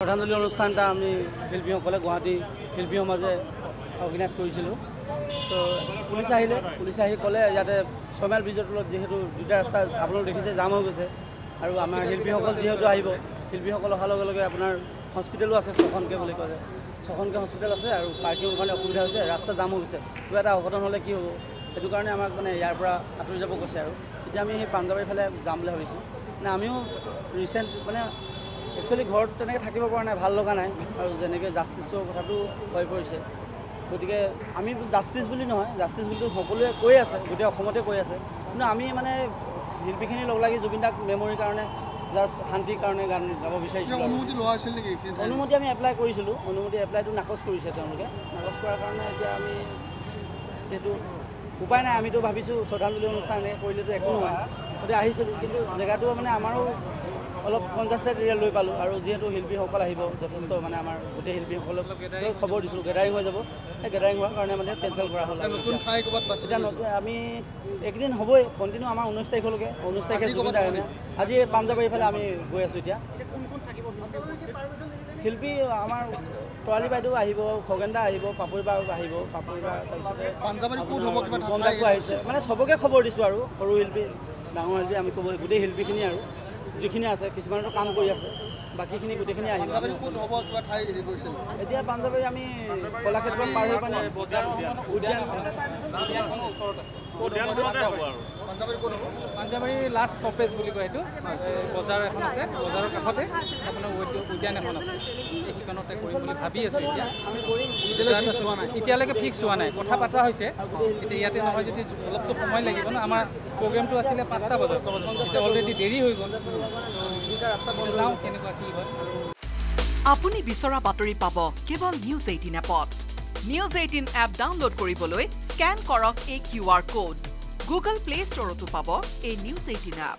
শ্ৰদ্ধাঞ্জলি অনুষ্ঠান এটা আমি শিল্পীসকলে গুৱাহাটী শিল্পীৰ মাজে অৰ্গেনাইজ কৰিছিলোঁ। তো পুলিচ আহি ক'লে ইয়াতে 6 মাইল ব্ৰিজৰ তলত যিহেতু দুটা ৰাস্তা আপোনালোকে দেখিছে জাম হৈ গৈছে আৰু আমাৰ শিল্পীসকল যিহেতু আহিব, শিল্পীসকল অহাৰ লগে লগে আপোনাৰ হস্পিটেলো আছে, 6খনকৈ বুলি কয়, 6খনকৈ হস্পিটেল আছে আৰু পাৰ্কিঙৰ কাৰণে অসুবিধা হৈছে, ৰাস্তা জাম হৈ গৈছে। কিবা এটা অঘটন হ'লে কি হ'ব, সেইটো কাৰণে আমাক মানে ইয়াৰ পৰা আঁতৰি যাব কৈছে। আৰু এতিয়া আমি সেই পাঞ্জাবাৰীৰ ফালে যাম বুলি ভাবিছোঁ। মানে আমিও ৰিচেণ্ট মানে একচুৱেলি ঘৰত তেনেকৈ থাকিব পৰা নাই, ভাল লগা নাই আৰু যেনেকৈ জাষ্টিছৰ কথাটো হৈ পৰিছে। গতিকে আমি জাষ্টিছ বুলি নহয়, জাষ্টিছ বুলিতো সকলোৱে কৈ আছে, গোটেই অসমতে কৈ আছে, কিন্তু আমি মানে শিল্পীখিনি লগ লাগি জুবিন দাক মেমৰিৰ কাৰণে জাষ্ট শান্তিৰ কাৰণে গান গাব বিচাৰিছিলোঁ। অনুমতি লোৱা আছিল নেকি? অনুমতি আমি এপ্লাই কৰিছিলোঁ, অনুমতি এপ্লাইটো নাকচ কৰিছে তেওঁলোকে। নাকচ কৰাৰ কাৰণে এতিয়া আমি সেইটো উপায় নাই, আমিতো ভাবিছোঁ শ্ৰদ্ধাঞ্জলি অনুষ্ঠান এনেকৈ কৰিলেতো একো নহয়, গতিকে আহিছিলোঁ। কিন্তু জেগাটো মানে আমাৰো অলপ কনজাষ্টেড এৰিয়া লৈ পালোঁ আৰু যিহেতু শিল্পীসকল আহিব যথেষ্ট, মানে আমাৰ গোটেই শিল্পীসকলক খবৰ দিছোঁ গেডাৰিং হৈ যাব, সেই গেডাৰিং হোৱাৰ কাৰণে মানে কেঞ্চেল কৰা হ'ল। নতুন ঠাই ক'ৰবাত এতিয়া নতুন আমি একদিন হ'বই কণ্টিনিউ, আমাৰ 19 তাৰিখলৈকে, 19 তাৰিখে জুবিন দাৰ আজি পাঞ্জাবাৰীৰ ফালে আমি গৈ আছোঁ। এতিয়া শিল্পী আমাৰ তৰালী বাইদেউ আহিব, খগেন দা আহিব, পাপৰি বা আহিব, পাপৰি বা তাৰপিছতে পঞ্জাবো আহিছে, মানে চবকে খবৰ দিছোঁ আৰু সৰু শিল্পী ডাঙৰ শিল্পী আমি ক'ব গোটেই শিল্পীখিনি আৰু যিখিনি আছে, কিছুমানেতো কাম কৰি আছে, বাকীখিনি গোটেইখিনি আহিব। এতিয়া পাঞ্জাবাৰী আমি কলাক্ষেত্ৰত পাৰ হৈ পানে উদ্যান পাঞ্জাবাৰী লাষ্ট ষ্টপেজ বুলি কয়, এইটো বজাৰ এখন আছে, বজাৰৰ কাষতে আপোনাৰ উদ্যান এখন আছে, সেইখনতে কৰিম বুলি ভাবি আছোঁ। এতিয়া এতিয়ালৈকে ফিক্স হোৱা নাই, কথা পতা হৈছে। এতিয়া ইয়াতে নহয় যদি অলপতো সময় লাগিব ন, আমাৰ প্ৰগ্ৰেমটো আছিলে 5টা বজাত, এতিয়া অলৰেডি দেৰি হৈ গ'ল। যাওঁ কেনেকুৱা কি হয়। আপুনি বিচৰা বাতৰি পাব কেৱল নিউজ 18 এপত। নিউজ 18 এপ ডাউনলোড কৰিবলৈ স্কেন কৰক এই QR কোড। গুগল প্লে ষ্টৰতো পাব এই নিউজ 18 এপ।